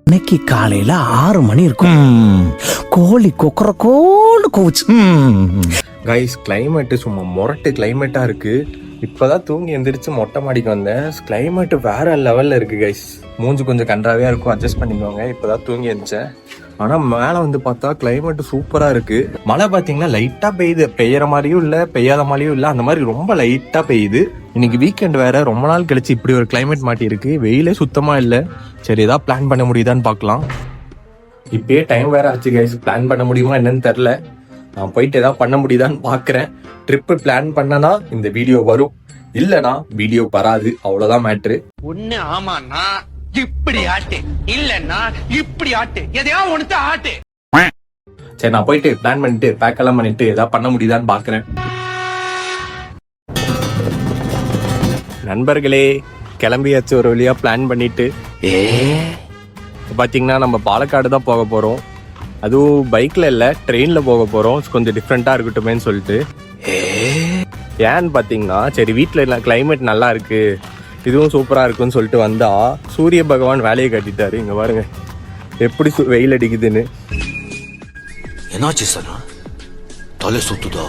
இன்னைக்கு காலையில 6 மணி இருக்கும். கோழி கொக்கரக்கோன்னு கூவுச்சு. கைஸ் கிளைமேட்டு சும்மா முரட்டு கிளைமேட்டா இருக்கு. இப்பதான் தூங்கி எந்திரிச்சு மொட்டை மாடிக்கு வந்தேன். கிளைமேட்டு வேற லெவல்ல இருக்கு கைஸ். மூஞ்சி கொஞ்சம் கன்றாவே இருக்கும், அட்ஜஸ்ட் பண்ணிக்கோங்க. இப்பதான் தூங்கி எந்திரிச்சேன். ஆனா மேல வந்து பார்த்தா கிளைமேட் சூப்பரா இருக்கு. மழை பாத்தீங்கன்னா லைட்டா பெய்யுது, பெய்யற மாதிரியும் இல்ல பெய்யாத மாதிரியும் இல்ல, அந்த மாதிரி ரொம்ப லைட்டா பெய்யுது. இன்னைக்கு வீக்கெண்ட் வேற, ரொம்ப நாள் கழிச்சு இப்படி ஒரு கிளைமேட் மாட்டி இருக்கு. வெயிலே சுத்தமா இல்ல. சரி, ஏதாவது பிளான் பண்ண முடியுதான்னு பாக்கலாம். இப்பயே டைம் வேற ஆச்சு கைஸ். பிளான் பண்ண முடியுமா என்னன்னு தெரியல. நான் போயிட்டு ஏதாவது பண்ண முடியுதான்னு பாக்குறேன். ட்ரிப்பு பிளான் பண்ணனா இந்த வீடியோ வரும், இல்லனா வீடியோ வராது. அவ்வளவுதான் மேட்ரு. ஒண்ணு ஆமாண்ணா இப்படி ஆட்டு, இல்லன்னா இப்படி ஆட்டு, எதையா ஒண்ணு ஆட்டு. சரி, நான் போயிட்டு பிளான் பண்ணிட்டு பேக் எல்லாம் பண்ணிட்டு ஏதாவது பண்ண முடியுதான்னு பாக்குறேன். நண்பர்களே, கிளம்பியாச்சு ஒரு வழியா பிளான் பண்ணிட்டு. பாத்தீங்கன்னா நம்ம பாலக்காடு தான் போக போறோம். அதுவும் பைக்ல இல்ல, ட்ரெயின்ல போக போறோம். கொஞ்சம் டிஃப்ரெண்டா இருக்கட்டுமேன்னு சொல்லிட்டு. ஏன்னு பாத்தீங்கன்னா, சரி வீட்டுல கிளைமேட் நல்லா இருக்கு, இதுவும் சூப்பரா இருக்குன்னு சொல்லிட்டு வந்தா சூரிய பகவான் வேலையை கட்டிட்டாரு. இங்க பாருங்க எப்படி வெயில் அடிக்குதுன்னு. என்னாச்சு சார்? தலை சுத்துதா?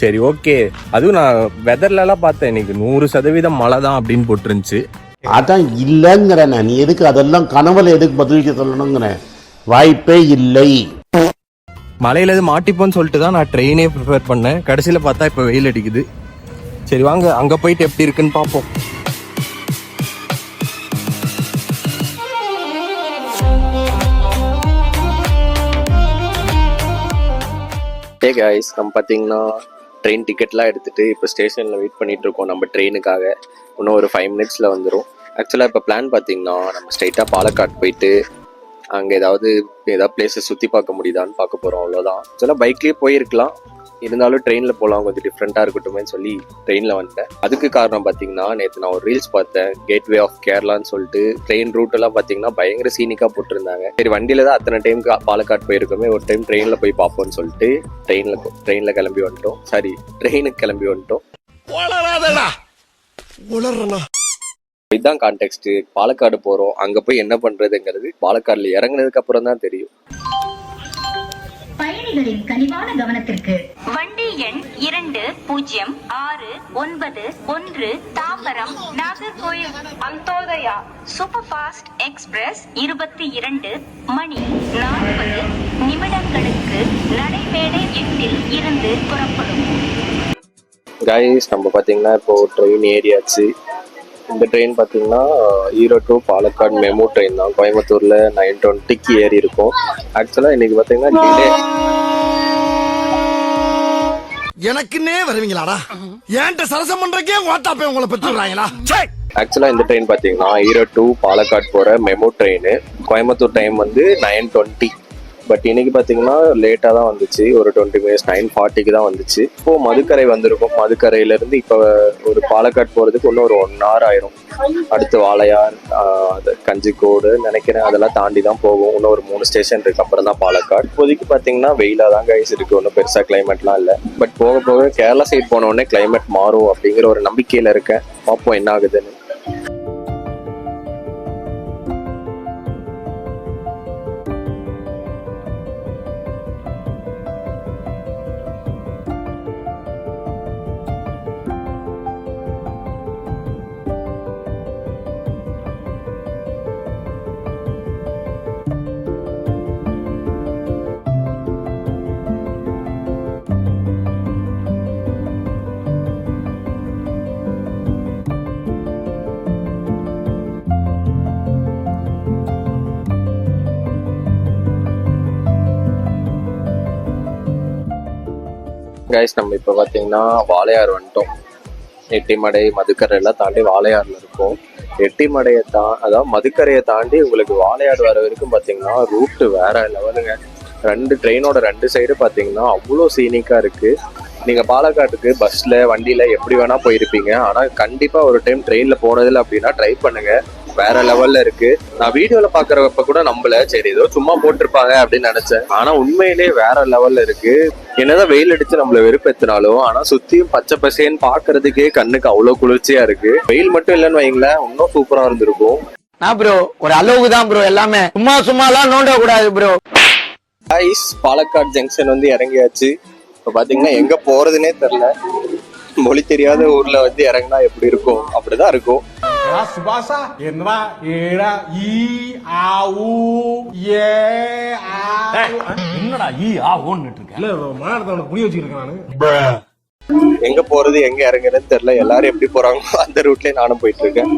சரி ஓகே. அதுவும் நான் வெதர்ல எல்லாம் பார்த்தேன், இன்னைக்கு 100% மழை தான் அப்படின்னு போட்டுருந்துச்சு. அதான் இல்லைங்கிற. நீ எதுக்கு அதெல்லாம் கனவுல எதுக்கு பதிலுக்கு சொல்லணுங்கிற? வாய்ப்பே இல்லை. மழையில எது மாட்டிப்போன்னு சொல்லிட்டு தான் நான் ட்ரெயினே ப்ரிஃபர் பண்ணேன். கடைசியில பார்த்தா இப்ப வெயில் அடிக்குது. சரி வாங்க அங்க போயிட்டு எப்படி இருக்குன்னு பார்ப்போம். ஹே காய்ஸ், நம்ம பார்த்தீங்கன்னா ட்ரெயின் டிக்கெட்லாம் எடுத்துட்டு இப்போ ஸ்டேஷனில் வெயிட் பண்ணிட்டு இருக்கோம் நம்ம ட்ரெயினுக்காக. இன்னும் ஒரு 5 மினிட்ஸில் வந்துடும். ஆக்சுவலாக இப்போ பிளான் பார்த்தீங்கன்னா நம்ம ஸ்ட்ரைட்டாக பாலக்காடு போயிட்டு அங்கே ஏதாவது பிளேஸை சுற்றி பார்க்க முடியுதான்னு பார்க்க போகிறோம், அவ்வளோதான். ஆக்சுவலாக பைக்லேயே போயிருக்கலாம், இருந்தாலும் ட்ரெயினில் போகலாம், கொஞ்சம் டிஃப்ரெண்ட்டாக இருக்கட்டுமே சொல்லி ட்ரெயினில் வந்துட்டேன். அதுக்கு காரணம் பார்த்தீங்கன்னா, நேற்று நான் ஒரு ரீல்ஸ் பார்த்தேன், கேட்வே ஆஃப் கேரளான்னு சொல்லிட்டு. ட்ரெயின் ரூட் எல்லாம் பார்த்தீங்கன்னா பயங்கர சீனிக்காக போட்டிருந்தாங்க. சரி வண்டியில் தான் அத்தனை டைம் பாலக்காடு போயிருக்கோமே, ஒரு டைம் ட்ரெயினில் போய் பார்ப்போம்னு சொல்லிட்டு ட்ரெயினில் கிளம்பி வந்துட்டோம். சாரி, ட்ரெயினுக்கு கிளம்பி வந்துட்டோம். இதுதான் கான்டெக்ட். பாலக்காடு போகிறோம், அங்கே போய் என்ன பண்ணுறதுங்கிறது பாலக்காடுல இறங்குனதுக்கு அப்புறம் தான் தெரியும். பயணிகளின் கனிவான கவனத்திற்கு வண்டி எண் 2069 Tambaram Nagercoil Antyodaya super fast express 22 மணி 40 நிமிடங்களுக்கு நடைமேடை 8 இருந்து புறப்படும். கைஸ், நம்ம பார்த்தீங்கன்னா இப்போ ட்ரெயின் ஏறியாச்சு. இந்த ட்ரெயின் பார்த்தீங்கன்னா Erode to Palakkad MEMU train தான். கோயம்புத்தூர்ல 9:20 ஏறி இருக்கும். ஆக்சுவலா இன்னைக்கு பார்த்தீங்கன்னா டிலே. எனக்குன்னே வருவீங்களாடா? ஏன்ட்ட சரசம் பண்றக்கே ஓட்டாப்பே உங்களை பெற்றுறாங்களா? ஆக்சுவலா இந்த ட்ரெயின் பார்த்தீங்கன்னா ஈரோடு டு பாலக்காடு போற மெமு ட்ரெயின். கோயம்புத்தூர் டைம் வந்து 9:20. பட் இன்னைக்கு பார்த்தீங்கன்னா லேட்டாக தான் வந்துச்சு, ஒரு 20 மினிட்ஸ் 9:40க்கு தான் வந்துச்சு. இப்போ மதுக்கரை வந்திருக்கும். மதுக்கரையிலேருந்து இப்போ ஒரு பாலக்காடு போகிறதுக்கு இன்னும் ஒரு 1 hour ஆயிரும். அடுத்து வாளையார், கஞ்சிக்கோடு நினைக்கிறேன், அதெல்லாம் தாண்டி தான் போகும். இன்னும் ஒரு 3 ஸ்டேஷன் இருக்கு, அப்புறம் தான் பாலக்காடு. இப்போதைக்கு பார்த்தீங்கன்னா வெயிலாக தான் கைஸ் இருக்கு, ஒன்றும் பெருசாக கிளைமேட்லாம் இல்லை. பட் போக போக கேரளா சைட் போன உடனே கிளைமேட் மாறும் அப்படிங்கிற ஒரு நம்பிக்கையில் இருக்கேன். பார்ப்போம் என்ன ஆகுதுன்னு. கைஸ், நம்ம இப்போ பார்த்தீங்கன்னா வாளையார் வந்துட்டோம். எட்டிமடை மதுக்கரை எல்லாம் தாண்டி வாளையார்ல இருக்கும். எட்டிமடையை அதாவது மதுக்கரையை தாண்டி உங்களுக்கு வாளையார் வர வரைக்கும் பார்த்தீங்கன்னா ரூட்டு வேற லெவலுங்க. 2 ட்ரெயினோட 2 சைடு பார்த்தீங்கன்னா அவ்வளோ சீனிக்காக இருக்கு. நீங்க பாலக்காட்டுக்கு பஸ்ல வண்டியில எப்படி வேணா போயிருப்பீங்க, ஆனா கண்டிப்பா ஒரு டைம் ட்ரெயின்ல போனதில்லை அப்படின்னா ட்ரை பண்ணுங்க, வேற லெவல்ல இருக்கு. நான் வீடியோல பாக்குறப்ப கூட நம்பல, சரி ஏதோ சும்மா போட்டிருப்பாங்க அப்படின்னு நினைச்சேன். ஆனா உண்மையிலேயே வேற லெவல்ல இருக்கு. என்னதான் வெயில் அடிச்சு நம்மள வெறுப்பேத்தினாலும் ஆனா சுத்தியும் பச்சை பசேன்னு பாக்குறதுக்கே கண்ணுக்கு அவ்வளவு குளிர்ச்சியா இருக்கு. வெயில் மட்டும் இல்லைன்னு வைங்களேன், இன்னும் சூப்பரா இருந்திருக்கும். நான் ப்ரோ ஒரு அளவுக்கு தான் ப்ரோ, எல்லாமே சும்மாலாம் நோண்ட கூடாது ப்ரோ. கைஸ் பாலக்காடு ஜங்ஷன் வந்து இறங்கியாச்சு. இப்போ பார்த்தீங்கன்னா எங்கே போகிறதுனே தெரில. மொழி தெரியாத ஊரில் வந்து இறங்கினா எப்படி இருக்கும், அப்படிதான் இருக்கும். என்னடா ஈ ஆ ஓன்னு இருக்கேன். எங்க போறது எங்க இறங்குறதுன்னு தெரியல. எல்லாரும் எப்படி போறாங்களோ அந்த ரூட்லயே நானும் போயிட்டு இருக்கேன்.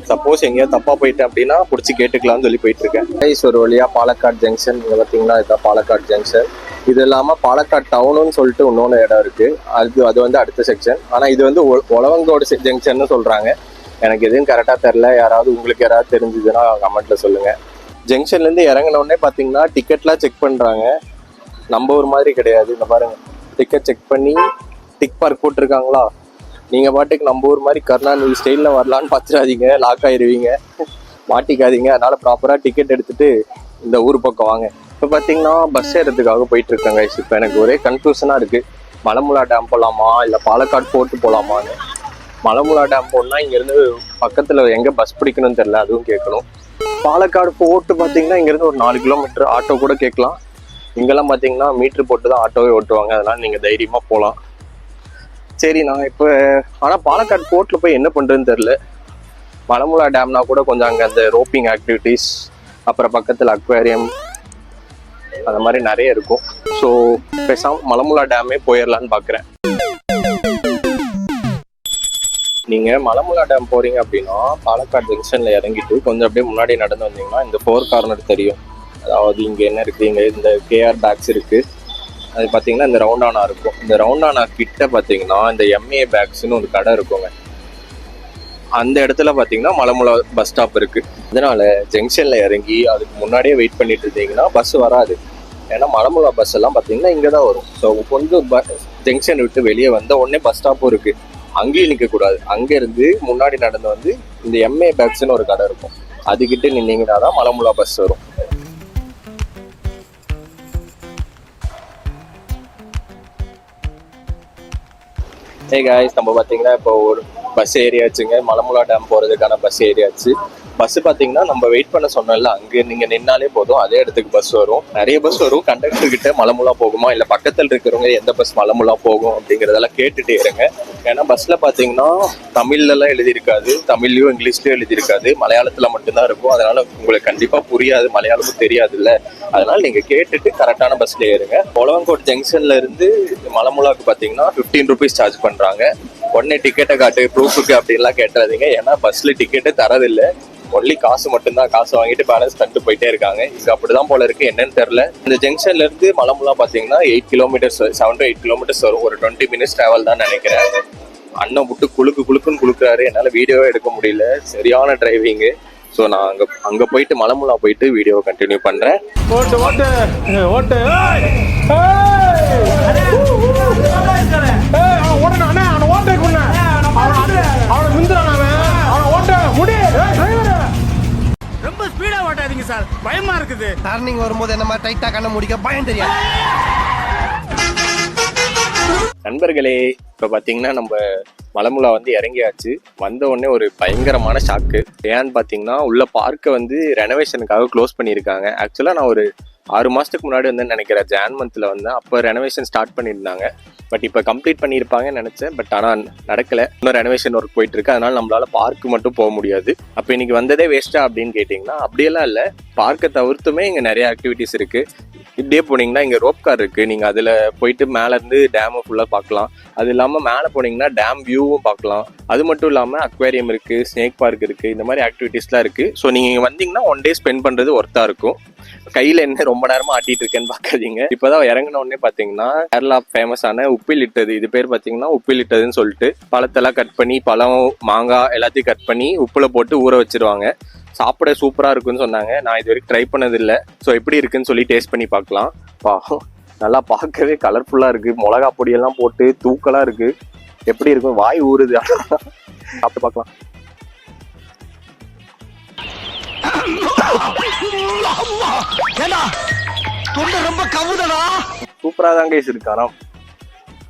சப்போஸ் எங்கேயாவது தப்பா போயிட்டேன் அப்படின்னா புடிச்சு கேட்டுக்கலாம்னு சொல்லி போயிட்டு இருக்கேன். கைஸ் ஒரு வழியா பாலக்காடு ஜங்ஷன் இங்க பாத்தீங்கன்னா இதுதான் பாலக்காடு ஜங்ஷன். இது இல்லாம பாலக்காடு டவுனுன்னு சொல்லிட்டு இன்னொன்று இடம் இருக்கு. அது வந்து அடுத்த செக்ஷன். ஆனா இது வந்து ஒலவங்கோடு ஜங்ஷன் சொல்றாங்க. எனக்கு எதுவும் கரெக்டா தெரியல. யாராவது உங்களுக்கு யாராவது தெரிஞ்சதுன்னா கமெண்ட்ல சொல்லுங்க. ஜங்ஷன்ல இருந்து இறங்கின உடனே பாத்தீங்கன்னா டிக்கெட்லாம் செக் பண்றாங்க. நம்ம ஒரு மாதிரி கிடையாது. இந்த பாருங்க, டிக்கெட் செக் பண்ணி டிக் பார்க் போட்டிருக்காங்களா. நீங்க பாட்டுக்கு நம்ம ஊர் மாதிரி கருணாநிதி ஸ்டைல்ல வரலான்னு பார்த்துடாதீங்க, லாக் ஆயிருவீங்க, மாட்டிக்காதீங்க. அதனால ப்ராப்பரா டிக்கெட் எடுத்துட்டு இந்த ஊர் பக்கம் வாங்க. இப்போ பார்த்தீங்கன்னா பஸ் ஏறதுக்காக போயிட்டு இருக்காங்க. இப்போ எனக்கு ஒரே கன்ஃபியூஷனா இருக்கு. மலமுலா டேம் போகலாமா இல்லை பாலக்காடு போர்ட்டு போகலாமான்னு. மலமுலா டேம் போகணும்னா இங்கேருந்து பக்கத்தில் எங்கே பஸ் பிடிக்கணும்னு தெரியல, அதுவும் கேட்கணும். பாலக்காடு போர்ட்டு பார்த்தீங்கன்னா இங்கேருந்து ஒரு 4 கிலோமீட்டர், ஆட்டோ கூட கேட்கலாம். இங்கெல்லாம் பார்த்தீங்கன்னா மீட்ரு போட்டு தான் ஆட்டோவே ஓட்டுவாங்க. அதனால நீங்கள் தைரியமாக போகலாம். சரி, நான் இப்போ ஆனால் பாலக்காடு போர்ட்டில் போய் என்ன பண்ணுறதுன்னு தெரில. மலமுலா டேம்னா கூட கொஞ்சம் அங்கே அந்த ரோப்பிங் ஆக்டிவிட்டீஸ், அப்புறம் பக்கத்தில் அக்வேரியம், அந்த மாதிரி நிறைய இருக்கும். ஸோ பேசாம மலமுலா டேமே போயிடலான்னு பார்க்குறேன். நீங்கள் மலமுலா டேம் போகிறீங்க அப்படின்னா பாலக்காடு ஜங்ஷனில் இறங்கிட்டு கொஞ்சம் அப்படியே முன்னாடி நடந்து வந்தீங்கன்னா இந்த 4 கார்னர் தெரியும். அதாவது இங்கே என்ன இருக்குது, இங்கே இந்த கேஆர் பேக்ஸ் இருக்குது. அது பார்த்தீங்கன்னா இந்த ரவுண்டானா இருக்கும். இந்த ரவுண்டானா கிட்ட பார்த்தீங்கன்னா இந்த எம்ஏ பேக்ஸ்னு ஒரு கடை இருக்குங்க. அந்த இடத்துல பார்த்தீங்கன்னா மலமுலா பஸ் ஸ்டாப் இருக்கு. அதனால ஜங்ஷன்ல இறங்கி அதுக்கு முன்னாடியே வெயிட் பண்ணிட்டு இருந்தீங்கன்னா பஸ் வராது. ஏன்னா மலமுலா பஸ் எல்லாம் பார்த்தீங்கன்னா இங்கே தான் வரும். ஸோ கொஞ்சம் ஜங்ஷன் விட்டு வெளியே வந்த உடனே பஸ் ஸ்டாப்பும் இருக்கு. அங்கேயும் நிற்கக்கூடாது. அங்கேருந்து முன்னாடி நடந்து வந்து இந்த எம்ஏ பேக்ஸ்னு ஒரு கடை இருக்கும். அதுக்கிட்ட நின்னீங்கன்னா தான் மலமுலா பஸ் வரும். ஹே காய்ஸ், நம்ம பார்த்தீங்கன்னா இப்போ ஒரு பஸ் ஏரியாச்சுங்க. மலமுலா டேம் போகிறதுக்கான பஸ் ஏரியாச்சு. பஸ் பார்த்தீங்கன்னா நம்ம வெயிட் பண்ண சொன்னோம்ல, அங்கே நீங்கள் நின்னாலே போதும், அதே இடத்துக்கு பஸ் வரும். நிறைய பஸ் வரும். கண்டக்டர் கிட்ட மலமுலா போகுமா இல்லை பக்கத்தில் இருக்கிறவங்க எந்த பஸ் மலமுலா போகும் அப்படிங்கிறதெல்லாம் கேட்டுட்டே இருங்க. ஏன்னா பஸ்ஸில் பார்த்தீங்கன்னா தமிழ்லலாம் எழுதியிருக்காது, தமிழ்லையும் இங்கிலீஷ்லையும் எழுதியிருக்காது, மலையாளத்தில் மட்டும்தான் இருக்கும். அதனால உங்களுக்கு கண்டிப்பாக புரியாது, மலையாளமும் தெரியாதுல்ல. அதனால நீங்கள் கேட்டுட்டு கரெக்டான பஸ்ல ஏறுங்க. ஒலவங்கோட் ஜங்ஷன்ல இருந்து மலமுலாவுக்கு பார்த்தீங்கன்னா 15 ருபீஸ் சார்ஜ் பண்ணுறாங்க. உடனே டிக்கெட்டை காட்டு, ப்ரூஃபுக்கு அப்படின்லாம் கேட்டுறாதீங்க. ஏன்னா பஸ்ல டிக்கெட்டே தரதில்லை. ஒன்லி காசு மட்டும்தான். காசு வாங்கிட்டு பேலன்ஸ் பண்ணிட்டு போயிட்டே இருக்காங்க. இங்க அப்படிதான் போல இருக்கு, என்னன்னு தெரியல. இந்த ஜங்ஷன்ல இருந்து மலமுலா பாத்தீங்கன்னா 8 கிலோமீட்டர்ஸ், 7 to 8 கிலோமீட்டர்ஸ் வரும். ஒரு 20 மினிட்ஸ் டிராவல் தான் நினைக்கிறேன். அண்ணன் விட்டு குளுக்குன்னு குளுக்குறாரு. என்னால வீடியோவே எடுக்க முடியல, சரியான டிரைவிங்கு. ஸோ நான் அங்க போயிட்டு மலமுலா போயிட்டு வீடியோவை கண்டினியூ பண்றேன். ரொம்ப ஸ்பீடா ஓட்டாதீங்க சார், பயமா இருக்குது. டர்னிங் வரும்போது என்ன மாதிரி டைட்டா கண்ண முடிக்க பயம் தெரியாது. நண்பர்களே, இப்ப பாத்தீங்கன்னா நம்ம மலமுலா வந்து இறங்கியாச்சு. வந்த உடனே ஒரு பயங்கரமான ஷாக்கு. ஏன்னு பாத்தீங்கன்னா உள்ள பார்க்கை வந்து ரெனோவேஷனுக்காக க்ளோஸ் பண்ணியிருக்காங்க. ஆக்சுவலா நான் ஒரு 6 மாசத்துக்கு முன்னாடி வந்து நினைக்கிறேன், ஜான் மந்த்ல வந்தேன். அப்போ ரெனோவேஷன் ஸ்டார்ட் பண்ணியிருந்தாங்க. பட் இப்போ கம்ப்ளீட் பண்ணியிருப்பாங்கன்னு நினைச்சேன். பட் ஆனால் நடக்கல. இன்னும் ரெனோவேஷன் ஒர்க் போயிட்டு இருக்கு. அதனால நம்மளால பார்க்கு மட்டும் போக முடியாது. அப்போ இன்னைக்கு வந்ததே வேஸ்டா அப்படின்னு கேட்டிங்கன்னா அப்படியெல்லாம் இல்லை. பார்க்கை தவிர்த்துமே இங்கே நிறைய ஆக்டிவிட்டிஸ் இருக்கு. இப்படியே போனீங்கன்னா இங்கே ரோப் கார் இருக்கு. நீங்கள் அதில் போயிட்டு மேலேருந்து டேமை ஃபுல்லாக பார்க்கலாம். அது இல்லாமல் மேலே போனீங்கன்னா டேம் வியூவும் பார்க்கலாம். அது மட்டும் இல்லாமல் அக்வேரியம் இருக்கு, ஸ்னேக் பார்க் இருக்கு, இந்த மாதிரி ஆக்டிவிட்டிஸ்லாம் இருக்கு. ஸோ நீங்கள் வந்தீங்கன்னா 1 day ஸ்பெண்ட் பண்ணுறது ஒர்த்தா இருக்கும். கையில் என்ன ரொம்ப நேரமா ஆட்டிட்டு இருக்கேன்னு பார்க்காதீங்க. இப்போதான் இறங்கின உடனே பார்த்தீங்கன்னா கேரளா ஃபேமஸான உப்பிலிட்டது, இது பேர் பார்த்தீங்கன்னா உப்பிலிட்டதுன்னு சொல்லிட்டு பழத்தெல்லாம் கட் பண்ணி, பழம் மாங்காய் எல்லாத்தையும் கட் பண்ணி உப்புல போட்டு ஊற வச்சிருவாங்க. சாப்பிட சூப்பராக இருக்குன்னு சொன்னாங்க. நான் இது வரைக்கும் ட்ரை பண்ணதில்லை. ஸோ எப்படி இருக்குன்னு சொல்லி டேஸ்ட் பண்ணி பார்க்கலாம். நல்லா பார்க்கவே கலர்ஃபுல்லாக இருக்குது. மிளகா பொடியெல்லாம் போட்டு தூக்கலாக இருக்குது. எப்படி இருக்கும், வாய் ஊறுது. சாப்பிட்டு பார்க்கலாம். சூப்பராக தான் கைஸ் இருக்கு. ஆனால்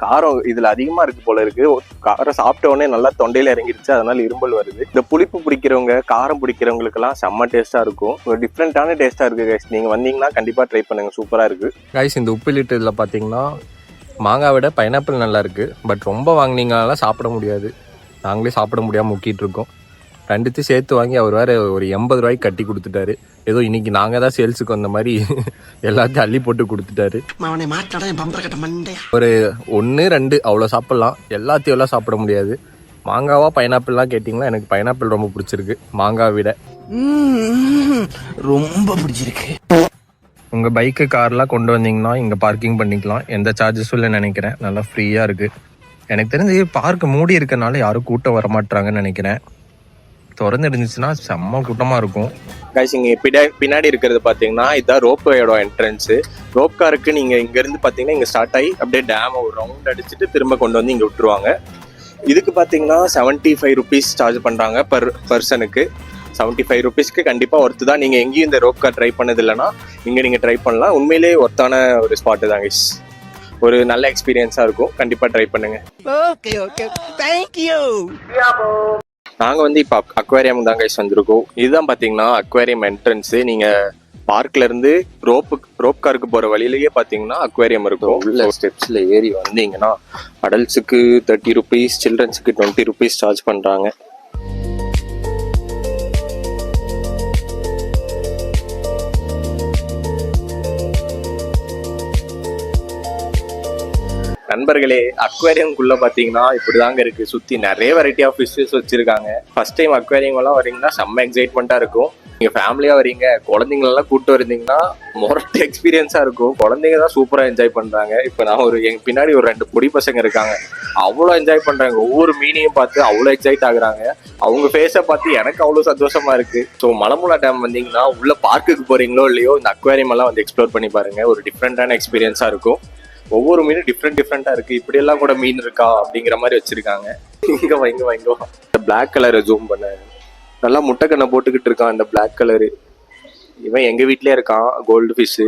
காரம் இதுல அதிகமா இருக்கு போல இருக்கு. காரம் சாப்பிட்ட உடனே நல்லா தொண்டையில இறங்கிடுச்சு, அதனால இரும்பல் வருது. இந்த புளிப்பு பிடிக்கிறவங்க, காரம் பிடிக்கிறவங்களுக்கு எல்லாம் செம்ம டேஸ்டா இருக்கும். ஒரு டிஃப்ரெண்டான டேஸ்டா இருக்கு கைஸ். நீங்க வந்தீங்கன்னா கண்டிப்பா ட்ரை பண்ணுங்க, சூப்பரா இருக்கு கைஸ். இந்த உப்பிலிட்டு இதுல பாத்தீங்கன்னா மாங்காய் விட பைனாப்பிள் நல்லா இருக்கு. பட் ரொம்ப வாங்கினீங்கனால சாப்பிட முடியாது, நாங்களே சாப்பிட முடியாம முக்கிட்டு இருக்கோம். ரெண்டுத்தையும் சேர்த்து வாங்கி அவர் வேற ஒரு 80 ரூபாய்க்கு கட்டி கொடுத்துட்டாரு. ஏதோ இன்னைக்கு நாங்க தான் சேல்ஸுக்கு வந்த மாதிரி எல்லாத்தையும் அள்ளி போட்டு கொடுத்துட்டாரு. ஒரு 1 2 அவ்வளோ சாப்பிடலாம், எல்லாத்தையும் எல்லாம் சாப்பிட முடியாது. மாங்காவா பைனாப்பிள்லாம் கேட்டிங்கன்னா எனக்கு பைனாப்பிள் ரொம்ப பிடிச்சிருக்கு மாங்காய் விட. ரொம்ப பிடிச்சிருக்கு. உங்கள் பைக்கு கார்லாம் கொண்டு வந்தீங்கன்னா இங்கே பார்க்கிங் பண்ணிக்கலாம், எந்த சார்ஜஸும் இல்லை நினைக்கிறேன். நல்லா ஃப்ரீயாக இருக்குது. எனக்கு தெரிஞ்சு பார்க் மூடி இருக்கனால யாரும் கூட்டம் வரமாட்டாங்கன்னு நினைக்கிறேன். திறந்து இருந்துச்சுன்னா செம்ம கூட்டமாக இருக்கும் கைஸ். இங்கே பின்னாடி இருக்கிறது பார்த்தீங்கன்னா இதுதான் ரோப்வேயோட என்ட்ரன்ஸு. ரோப் காருக்கு நீங்கள் இங்கேருந்து பார்த்தீங்கன்னா இங்கே ஸ்டார்ட் ஆகி அப்படியே டேமை ஒரு ரவுண்ட் அடிச்சுட்டு திரும்ப கொண்டு வந்து இங்கே விட்டுருவாங்க. இதுக்கு பார்த்தீங்கன்னா 75 ருபீஸ் சார்ஜ் பண்ணுறாங்க பர்சனுக்கு. 75 ருபீஸ்க்கு கண்டிப்பாக ஒர்த்து தான். நீங்கள் எங்கேயும் இந்த ரோப் கார் ட்ரை பண்ணது இல்லைன்னா இங்கே நீங்கள் ட்ரை பண்ணலாம். உண்மையிலே ஒர்த்தான ஒரு ஸ்பாட்டு தான் கைஸ். ஒரு நல்ல எக்ஸ்பீரியன்ஸாக இருக்கும், கண்டிப்பாக ட்ரை பண்ணுங்க. Okay okay, thank you. நாங்கள் வந்து இப்போ அக்வேரியம் தான் கைஸ் வந்திருக்கோம். இதுதான் பார்த்தீங்கன்னா அக்வேரியம் என்ட்ரன்ஸு. நீங்கள் பார்க்ல இருந்து ரோப் காருக்கு போகிற வழியிலேயே பார்த்தீங்கன்னா அக்வேரியம் இருக்கும். உள்ள ஸ்டெப்ஸில் ஏறி வந்தீங்கன்னா அடல்ட்ஸுக்கு 30 ருபீஸ், சில்ட்ரன்ஸுக்கு 20 ருபீஸ் சார்ஜ் பண்ணுறாங்க. நண்பர்களே, அக்வேரியம்குள்ள பாத்தீங்கன்னா இப்படிதாங்க இருக்கு. சுத்தி நிறைய வெரைட்டி ஆஃப் ஃபிஷஸ் வச்சிருக்காங்க. ஃபர்ஸ்ட் டைம் அக்வேரியம் எல்லாம் வரீங்கன்னா செம்ம எக்ஸைட்மெண்டா இருக்கும். நீங்க ஃபேமிலியா வரீங்க, குழந்தைங்களெல்லாம் கூப்பிட்டு வரீங்கன்னா மொரட்டு எக்ஸ்பீரியன்ஸா இருக்கும். குழந்தைங்க தான் சூப்பரா என்ஜாய் பண்றாங்க. இப்போ நான் எங்க பின்னாடி ஒரு 2 பொடி பசங்க இருக்காங்க, அவ்வளோ என்ஜாய் பண்றாங்க. ஒவ்வொரு மீனையும் பார்த்து அவ்வளோ எக்ஸைட் ஆகுறாங்க. அவங்க ஃபேஸை பார்த்து எனக்கு அவ்வளோ சந்தோஷமா இருக்கு. ஸோ மலமுலா டேம் வந்தீங்கன்னா உள்ள பார்க்குக்கு போறீங்களோ இல்லையோ இந்த அக்வேரியம் எல்லாம் வந்து எக்ஸ்ப்ளோர் பண்ணி பாருங்க. ஒரு டிஃப்ரெண்டான எக்ஸ்பீரியன்ஸா இருக்கும். ஒவ்வொரு மீனும் டிஃப்ரெண்டா இருக்கு. இப்படி எல்லாம் கூட மீன் இருக்கா அப்படிங்கிற மாதிரி வச்சிருக்காங்க. இங்க வா. இந்த பிளாக் கலரை ஜூம் பண்ண, நல்லா முட்டைக்கண்ணை போட்டுக்கிட்டு இருக்கான் இந்த பிளாக் கலரு. இவன் எங்க வீட்லயே இருக்கான், கோல்டு ஃபிஷ்.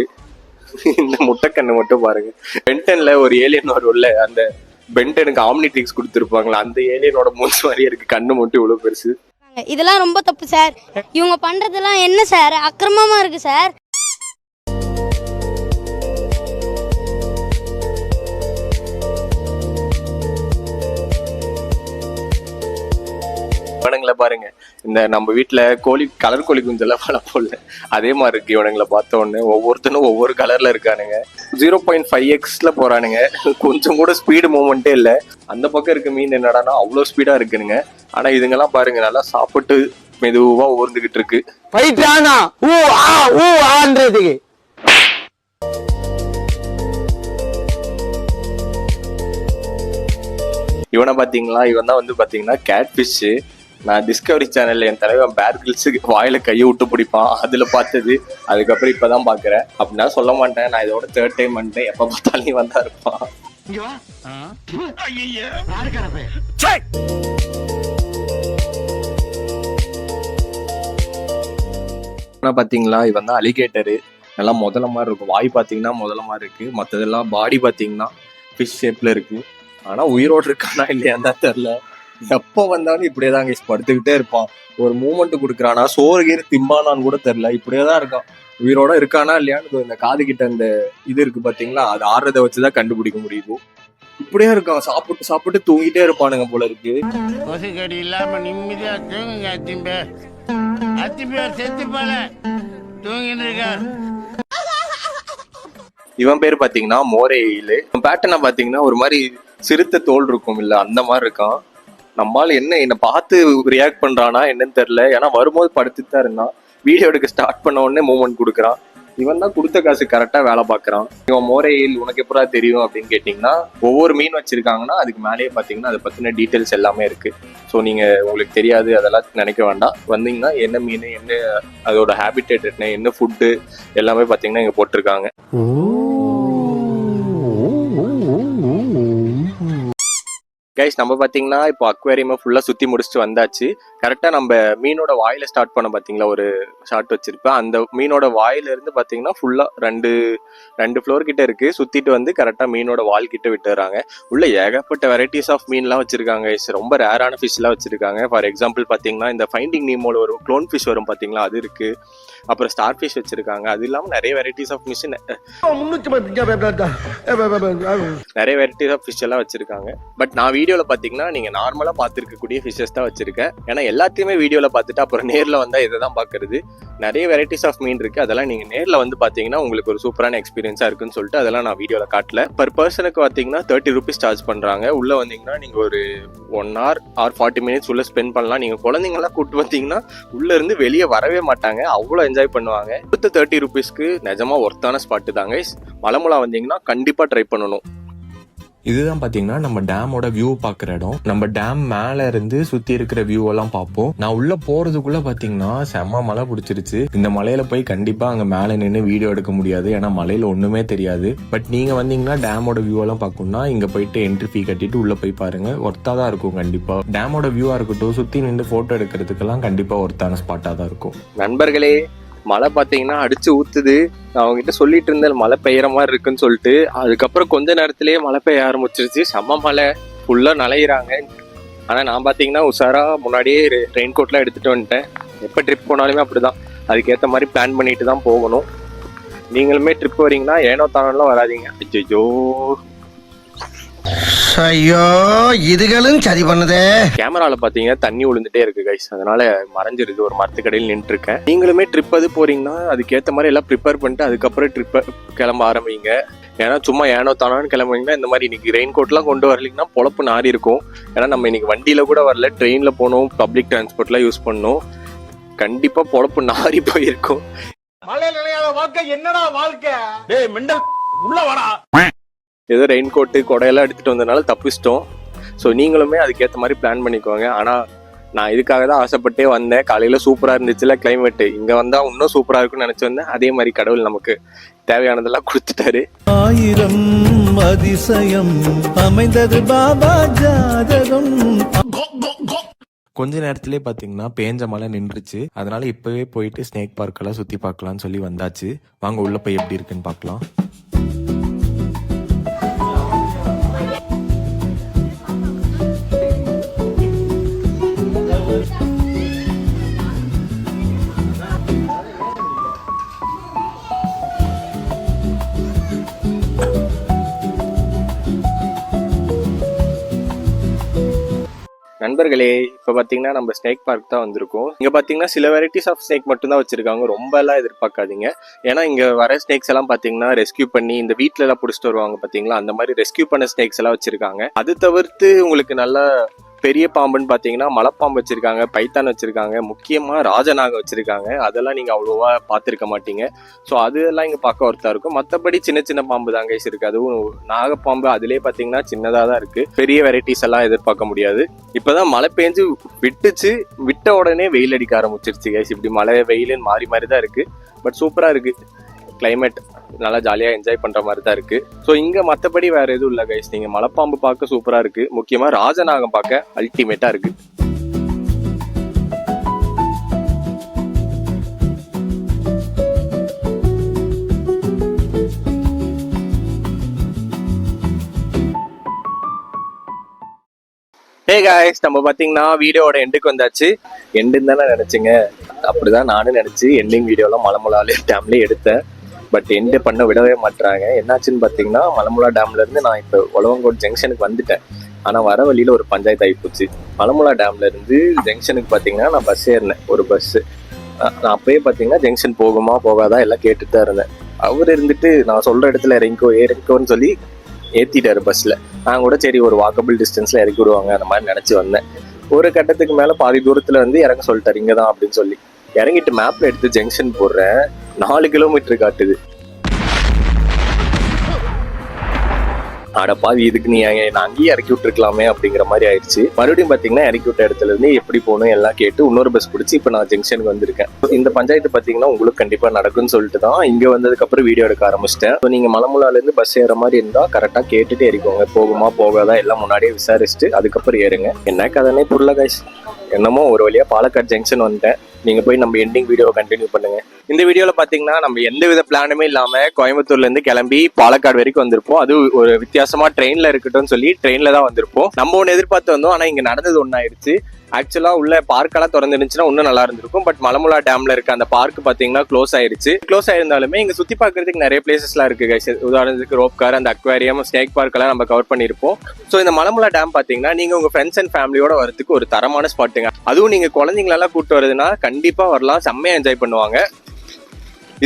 இந்த முட்டைக்கண்ணை மட்டும் பாருங்க. பென்டன்ல ஒரு ஏலியன் வரும்ல, அந்த பென்டனுக்கு ஆம்னிட்ரிக்ஸ் கொடுத்துருப்பாங்களா, அந்த ஏலியனோட மூச்சு மாதிரியே இருக்கு. கண்ணு மட்டும் இவ்வளவு பெருசு. இதெல்லாம் ரொம்ப தப்பு சார். இவங்க பண்றதெல்லாம் என்ன சார், அக்கிரமமா இருக்கு சார். இவனுங்களை பாருங்க, இந்த நம்ம வீட்டுல கலர் கோழி குஞ்செல்லாம் வளர்ப்போம்ல, அதே மாதிரி இருக்கு. இவனுங்களை பார்த்த உடனே ஒவ்வொருத்தனும் ஒவ்வொரு கலர்ல இருக்கானுங்க. 0.5x போறானுங்க. கொஞ்சம் கூட ஸ்பீடு மூவ்மெண்ட்டே இல்லை. அந்த பக்கம் இருக்க மீன் என்னடானா அவ்வளோ ஸ்பீடா இருக்குனுங்க. ஆனா இதுங்கெல்லாம் பாருங்க, நல்லா சாப்பிட்டு மெதுவா ஊர்ந்துகிட்டு இருக்கு. இவனை பாத்தீங்களா, இவன் தான் வந்து பாத்தீங்கன்னா கேட் ஃபிஷ். நான் டிஸ்கவரி சேனல்ல என் தலைவன் பேர் கிரில்ஸுக்கு வாயில கையை விட்டு பிடிப்பான், அதுல பார்த்தது. அதுக்கப்புறம் இப்பதான் பாக்குறேன். அப்படின்னா சொல்ல மாட்டேன், நான் இதோட 3rd டைம் வந்துட்டேன். எப்ப பார்த்தாலும் வந்தா இருப்பான். பாத்தீங்களா, இவன் தான் அலிகேட்டரு. நல்லா முதல்ல மாதிரி இருக்கும். வாய் பாத்தீங்கன்னா முதல்ல மாதிரி இருக்கு. மத்ததெல்லாம் பாடி பாத்தீங்கன்னா ஃபிஷ் ஷேப்ல இருக்கு. ஆனா உயிரோடு இருக்கானா இல்லையான்னு தான் தெரியல. எப்போ வந்தாலும் இப்படியேதான் படுத்துக்கிட்டே இருப்பான். ஒரு மூமெண்ட் கொடுக்குறானா, சோறு கீறு திம்பானான்னு கூட தெரியல. இப்படியேதான் இருக்கான். உயிரோட இருக்கானா இல்லையான்னு இந்த காது கிட்ட அந்த இது இருக்கு பாத்தீங்களா, அது ஆடுறதை வச்சுதான் கண்டுபிடிக்க முடியுது. இப்படியே இருக்கான். சாப்பிட்டு தூங்கிட்டே இருப்பானுங்க போல இருக்கு. கொசுக்கடி இல்லாம நிம்மதியா தூங்குங்க. அத்திம்பேர் செத்து போல தூங்கிட்டு இருக்கார். இவன் பேர் பாத்தீங்கன்னா மோரேயில். பேட்டர்னை பாத்தீங்கன்னா ஒரு மாதிரி சிறுத்தை தோல் இருக்கும் இல்ல, அந்த மாதிரி இருக்கான். நம்மால் என்னை பார்த்து ரியாக்ட் பண்றானா என்னன்னு தெரியல. ஏன்னா வரும்போது படுத்துட்டு தான் இருந்தான். வீடியோ எடுக்க ஸ்டார்ட் பண்ண உடனே மூவ்மெண்ட் கொடுக்குறான். இவன் தான் கொடுத்த காசு கரெக்டா வேலை பார்க்கறான். இவன் மோரேயில் உனக்கு எப்படா தெரியும் அப்படின்னு கேட்டீங்கன்னா, ஒவ்வொரு மீன் வச்சிருக்காங்கன்னா அதுக்கு மேலேயே பாத்தீங்கன்னா அதை பத்தின டீட்டெயில்ஸ் எல்லாமே இருக்கு. ஸோ நீங்க உங்களுக்கு தெரியாது அதெல்லாம் நினைக்க வேண்டாம். வந்தீங்கன்னா என்ன மீன், என்ன அதோட ஹேபிட்டேட் என்ன, என்ன ஃபுட்டு எல்லாமே பாத்தீங்கன்னா இங்க போட்டிருக்காங்க. கைஸ், நம்ம பாத்தீங்கன்னா இப்போ அக்வேரியமை ஃபுல்லா சுத்தி முடிச்சுட்டு வந்தாச்சு. கரெக்டாக நம்ம மீனோட வாயில ஸ்டார்ட் பண்ண பார்த்தீங்களா ஒரு ஷாட் வச்சிருப்பேன். அந்த மீனோட வாயில இருந்து பார்த்தீங்கன்னா ஃபுல்லாக ரெண்டு ஃப்ளோர் கிட்ட இருக்கு. சுத்திட்டு வந்து கரெக்டாக மீனோட வால் கிட்ட விட்டுறாங்க. உள்ள ஏகப்பட்ட வெரைட்டிஸ் ஆஃப் மீன்லாம் வச்சிருக்காங்க. ரொம்ப ரேரான ஃபிஷ்லாம் வச்சிருக்காங்க. ஃபார் எக்ஸாம்பிள் பார்த்தீங்கன்னா இந்த ஃபைண்டிங் நீமோட ஒரு க்ளோன் ஃபிஷ் வரும் பார்த்தீங்களா, அது இருக்கு. அப்புறம் ஸ்டார் ஃபிஷ் வச்சிருக்காங்க. அது இல்லாமல் நிறைய வெரைட்டிஸ் ஆஃப் ஃபிஷ் நிறைய வெரைட்டிஸ் ஆஃப் ஃபிஷ் எல்லாம் வச்சிருக்காங்க. பட் நான் வீடியோவில் பார்த்தீங்கன்னா நீங்கள் நார்மலாக பார்த்துருக்கக்கூடிய ஃபிஷ்ஷஸ் தான் வச்சிருக்கேன். ஏன்னா எல்லாத்தையுமே வீடியோவில் பார்த்துட்டு அப்புறம் நேரில் வந்தால் இதை தான் பார்க்கறது. நிறைய வெரைட்டிஸ் ஆஃப் மீன் இருக்குது. அதெல்லாம் நீங்கள் நேரில் வந்து பார்த்தீங்கன்னா உங்களுக்கு ஒரு சூப்பரான எக்ஸ்பீரியன்ஸாக இருக்குன்னு சொல்லிட்டு அதெல்லாம் நான் வீடியோவில் காட்டல. பர் பர்சனுக்கு பார்த்தீங்கன்னா 30 rupees சார்ஜ் பண்ணுறாங்க. உள்ளே வந்தீங்கன்னா நீங்கள் ஒரு 1 hour or 40 minutes உள்ளே ஸ்பெண்ட் பண்ணலாம். நீங்கள் குழந்தைங்களாம் கூப்பிட்டு வந்தீங்கன்னா உள்ளேருந்து வெளியே வரவே மாட்டாங்க. அவ்வளோ என்ஜாய் பண்ணுவாங்க. அடுத்த 30 rupeesக்கு நிஜமாக ஒர்த்தான ஸ்பாட்டு தாங்க. மலமுலா வந்தீங்கன்னா கண்டிப்பாக ட்ரை பண்ணணும். இதுதான் பாத்தீங்கன்னா நம்ம டேமோட வியூ பாக்குற இடம். நம்ம டேம் மேல இருந்து சுத்தி இருக்கிற வியூ எல்லாம் பார்ப்போம். நான் உள்ள போறதுக்குள்ள பாத்தீங்கன்னா செம்ம மழை பிடிச்சிருச்சு. இந்த மலையில போய் கண்டிப்பா அங்க மேல நின்று வீடியோ எடுக்க முடியாது. ஏன்னா மலையில ஒண்ணுமே தெரியாது. பட் நீங்க வந்தீங்கன்னா டேமோட வியூ எல்லாம் பார்க்கணும்னா இங்க போயிட்டு என்ட்ரி ஃபீ கட்டிட்டு உள்ள போய் பாருங்க. ஒர்த்தா தான் இருக்கும். கண்டிப்பா டேமோட வியூவா இருக்கட்டும், சுத்தி நின்று போட்டோ எடுக்கிறதுக்கெல்லாம் கண்டிப்பா ஒர்த்தான ஸ்பாட்டா தான் இருக்கும். நண்பர்களே, மழை பார்த்தீங்கன்னா அடிச்சு ஊத்துது. நான் அவங்ககிட்ட சொல்லிட்டு இருந்தேன் மழை பெய்யற மாதிரி இருக்குன்னு சொல்லிட்டு. அதுக்கப்புறம் கொஞ்ச நேரத்திலேயே மழை பெய்ய ஆரம்பிச்சிருச்சு. செம்ம மழை, ஃபுல்லா நனையிறாங்க. ஆனா நான் பாத்தீங்கன்னா உஷாரா முன்னாடியே ரெயின் கோட்லாம் எடுத்துட்டு வந்துட்டேன். எப்போ ட்ரிப் போனாலுமே அப்படிதான், அதுக்கேற்ற மாதிரி பிளான் பண்ணிட்டு தான் போகணும். நீங்களுமே ட்ரிப் வரீங்கன்னா ஏனோ தானோலாம் வராதீங்க. ஐயோ ஐயோ, இதுகளும் சரி பண்ணுதே. கேமரால பாத்தீங்கன்னா தண்ணி விழுந்துட்டே இருக்கு கைஸ். அதனால மறைஞ்சிருது. ஒரு மரத்துக்கடையில் நின்று இருக்கேன். நீங்களுமே ட்ரிப் அது போறீங்கன்னா அதுக்கேற்ற மாதிரி எல்லாம் ப்ரிப்பேர் பண்ணிட்டு அதுக்கப்புறம் ட்ரிப் கிளம்ப ஆரம்பிங்க. ஏன்னா சும்மா ஏனோ தானோன்னு கிளம்புறீங்கன்னா இந்த மாதிரி இன்னைக்கு ரெயின் கோட்லாம் கொண்டு வரலீங்கன்னா பொழப்பு நாரி இருக்கும். ஏன்னா நம்ம இன்னைக்கு வண்டியில கூட வரல, ட்ரெயின்ல போகணும், பப்ளிக் டிரான்ஸ்போர்ட்லாம் யூஸ் பண்ணணும். கண்டிப்பா பொழப்பு நாரி போயிருக்கும். மழை நிலையாத வாழ்க்கை என்னடா வாழ்க்கை? டேய் மெண்டல், உள்ள வாடா. ஏதோ ரெயின் கோட்டு கொடையெல்லாம் எடுத்துட்டு வந்ததுனால தப்பிச்சிட்டோம். ஸோ நீங்களுமே அதுக்கேற்ற மாதிரி பிளான் பண்ணிக்கோங்க. ஆனால் நான் இதுக்காக தான் ஆசைப்பட்டே வந்தேன். காலையில் சூப்பராக இருந்துச்சுல கிளைமேட்டு. இங்கே வந்தால் இன்னும் சூப்பராக இருக்குன்னு நினச்சி வந்தேன். அதே மாதிரி கடவுள் நமக்கு தேவையானதெல்லாம் கொடுத்துட்டாரு. 1000 அதிசயம் அமைந்தது பாபா ஜாதகம். கொஞ்ச நேரத்திலே பார்த்தீங்கன்னா பேஞ்ச மழை நின்றுச்சு. அதனால இப்போவே போயிட்டு ஸ்னேக் பார்க்கெல்லாம் சுற்றி பார்க்கலான்னு சொல்லி வந்தாச்சு. வாங்க உள்ள போய் எப்படி இருக்குன்னு பார்க்கலாம். நண்பர்களே, இப்போ பார்த்தீங்கன்னா நம்ம ஸ்னேக் பார்க் தான் வந்திருக்கோம். இங்கே பார்த்தீங்கன்னா சில வெரைட்டிஸ் ஆஃப் ஸ்னேக் மட்டும் தான் வச்சிருக்காங்க. ரொம்ப எல்லாம் எதிர்பார்க்காதீங்க. ஏன்னா இங்கே வர ஸ்னேக்ஸ் எல்லாம் பார்த்தீங்கன்னா ரெஸ்கியூ பண்ணி இந்த வீட்டில எல்லாம் பிடிச்சிட்டு வருவாங்க பார்த்தீங்களா, அந்த மாதிரி ரெஸ்கியூ பண்ண ஸ்னேக்ஸ் எல்லாம் வச்சிருக்காங்க. அது தவிர்த்து உங்களுக்கு நல்ல பெரிய பாம்புன்னு பார்த்தீங்கன்னா மலைப்பாம்பு வச்சிருக்காங்க, பைத்தான் வச்சிருக்காங்க, முக்கியமாக ராஜநாகம் வச்சிருக்காங்க. அதெல்லாம் நீங்கள் அவ்வளோவா பார்த்துருக்க மாட்டீங்க. ஸோ அதெல்லாம் இங்கே பார்க்க ஒருத்தா இருக்கும். மற்றபடி சின்ன சின்ன பாம்பு தாங்க இருக்கு. அதுவும் நாகப்பாம்பு அதுலேயே பார்த்தீங்கன்னா சின்னதாக தான் இருக்கு. பெரிய வெரைட்டிஸ் எல்லாம் எதிர்பார்க்க முடியாது. இப்போதான் மழை பெஞ்சு விட்டுச்சு. விட்ட உடனே வெயில் அடிக்க ஆரம்பிச்சிருச்சு கைஸ். இப்படி மழை வெயிலுன்னு மாறி மாறி தான் இருக்கு. பட் சூப்பராக இருக்கு. கிளைமேட் நல்லா ஜாலியாக என்ஜாய் பண்ணுற மாதிரி தான் இருக்குது. ஸோ இங்கே மற்றபடி வேறு எதுவும் இல்லை கைஸ். நீங்கள் மலைப்பாம்பு பார்க்க சூப்பராக இருக்குது. முக்கியமாக ராஜநாகம் பார்க்க அல்டிமேட்டாக இருக்குது. ஹே காய்ஸ், நம்ம பார்த்தீங்கன்னா வீடியோவோட எண்டுக்கு வந்தாச்சு. எண்டுன்னு தானே நினச்சிங்க? அப்படிதான் நானும் நினச்சி எண்டிங் வீடியோலாம் மலமுலாலே டேம்லேயே எடுத்தேன். பட் எண்டு பண்ண விடவே மாட்டுறாங்க. என்னாச்சுன்னு பார்த்தீங்கன்னா மலமுலா டேம்லேருந்து நான் இப்போ ஒலவங்கோட் ஜங்ஷனுக்கு வந்துட்டேன். ஆனால் வர வழியில் ஒரு பஞ்சாயத்து ஆகிப்போச்சு. மலமுலா டேம்லேருந்து ஜங்ஷனுக்கு பார்த்தீங்கன்னா நான் பஸ் ஏறினேன், ஒரு பஸ்ஸு. நான் அப்பயே பார்த்தீங்கன்னா ஜங்ஷன் போகுமா போகாதா எல்லாம் கேட்டுட்டு தான் இருந்தேன். அவர் இருந்துட்டு நான் சொல்கிற இடத்துல இறங்கிக்கோன்னு சொல்லி ஏற்றிட்டாரு பஸ்ஸில். நான் கூட சரி ஒரு வாக்கபிள் டிஸ்டன்ஸில் இறக்கி விடுவாங்க அந்த மாதிரி நினச்சி வந்தேன். ஒரு கட்டத்துக்கு மேலே பாதி தூரத்தில் வந்து இறங்க சொல்லிட்டாரு, இங்கே தான் அப்படின்னு சொல்லி. இறங்கிட்டு மேப்பில் எடுத்து ஜங்ஷன் போடுறேன், 4 கிலோமீட்டர் காட்டுது. அடப்பாவி இதுக்கு நீ நான் அங்கேயே இறக்கி விட்டுருக்கலாமே அப்படிங்கிற மாதிரி ஆயிடுச்சு. மறுபடியும் பாத்தீங்கன்னா இறக்கி விட்ட இடத்துல இருந்து எப்படி போகணும் எல்லாம் கேட்டு இன்னொரு பஸ் பிடிச்சி இப்போ நான் ஜங்ஷனுக்கு வந்திருக்கேன். இந்த பஞ்சாயத்து பாத்தீங்கன்னா உங்களுக்கு கண்டிப்பா நடக்கும்னு சொல்லிட்டு தான் இங்க வந்ததுக்கு அப்புறம் வீடியோ எடுக்க ஆரம்பிச்சிட்டேன். நீங்க மலமுலால இருந்து பஸ் ஏற மாதிரி இருந்தா கரெக்டா கேட்டுட்டு ஏறிக்கோங்க. போகுமா போகாதா எல்லாம் முன்னாடியே விசாரிச்சுட்டு அதுக்கப்புறம் ஏறுங்க. என்ன கதனே புரியல கைஸ். என்னமோ ஒரு வழியா பாலக்காடு ஜங்ஷன் வந்துட்டேன். நீங்க போய் நம்ம எண்டிங் வீடியோவை கண்டினியூ பண்ணுங்க. இந்த வீடியோல பாத்தீங்கன்னா நம்ம எந்த வித பிளானுமே இல்லாம கோயம்புத்தூர்ல இருந்து கிளம்பி பாலக்காடு வரைக்கும் வந்திருப்போம். அது ஒரு வித்தியாசமா ட்ரெயின்ல இருக்கட்டும் சொல்லி ட்ரெயின்ல தான் வந்திருப்போம். நம்ம ஒண்ணு எதிர்பார்த்து வந்தோம், ஆனா இங்க நடந்தது ஒன்னாயிருச்சு. ஆக்சுவலா உள்ள பார்க்கெல்லாம் திறந்துருந்துச்சுன்னா இன்னும் நல்லா இருந்திருக்கும். பட் மலமுலா டேம்ல இருக்க அந்த பார்க் பாத்தீங்கன்னா க்ளோஸ் ஆயிருச்சு. க்ளோஸ் ஆயிருந்தாலுமே இங்க சுத்தி பாக்குறதுக்கு நிறைய பிளேசஸ்லாம் இருக்கு கைஸ். உதாரணத்துக்கு ரோப் கார், அந்த அக்வாரியம், ஸ்னேக் பார்க் எல்லாம் நம்ம கவர் பண்ணிருப்போம். ஸோ இந்த மலமுலா டேம் பாத்தீங்கன்னா நீங்க உங்க ஃப்ரெண்ட்ஸ் அண்ட் ஃபேமிலியோட வரதுக்கு ஒரு தரமான ஸ்பாட்டுங்க. அதுவும் நீங்க குழந்தைங்களெல்லாம் கூப்பிட்டு வருதுன்னா கண்டிப்பா வரலாம், செம்மையா என்ஜாய் பண்ணுவாங்க.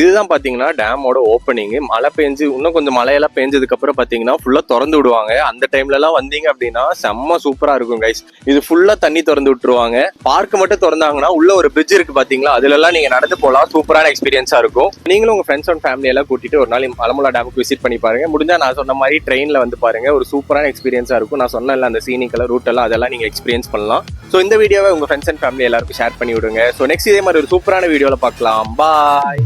இதுதான் பாத்தீங்கன்னா டேமோட ஓப்பனிங். மழை பெஞ்சு இன்னும் கொஞ்சம் மழையெல்லாம் பெஞ்சதுக்கு அப்புறம் பாத்தீங்கன்னா ஃபுல்லா திறந்து விடுவாங்க. அந்த டைம்ல எல்லாம் வந்தீங்க அப்படின்னா செம்ம சூப்பரா இருக்கும் கைஸ். இது ஃபுல்லா தண்ணி திறந்து விட்டுருவாங்க. பார்க் மட்டும் திறந்தாங்கன்னா உள்ள ஒரு பிரிட்ஜ் இருக்கு பாத்தீங்களா, அதுல எல்லாம் நீங்க நடந்து போலாம். சூப்பரான எக்ஸ்பீரியன்ஸா இருக்கும். நீங்களும் உங்க ஃப்ரெண்ட்ஸ் அண்ட் ஃபேமிலி எல்லாம் கூட்டிட்டு ஒரு நாள் மலமுலா டேமுக்கு விசிட் பண்ணி பாருங்க. முடிஞ்சா நான் சொன்ன மாதிரி ட்ரெயின்ல வந்து பாருங்க, ஒரு சூப்பரான எக்ஸ்பீரியன்ஸா இருக்கும். நான் சொன்னல அந்த சீனிக்கெல்லாம் ரூட் எல்லாம் அதெல்லாம் நீங்க எக்ஸ்பீரியன்ஸ் பண்ணலாம். ஸோ இந்த வீடியோவை உங்க ஃப்ரெண்ட்ஸ் அண்ட் ஃபேமிலி எல்லாருக்கும் ஷேர் பண்ணி விடுங்க. ஸோ நெக்ஸ்ட் இதே மாதிரி ஒரு சூப்பரான வீடியோல பார்க்கலாம். பாய்.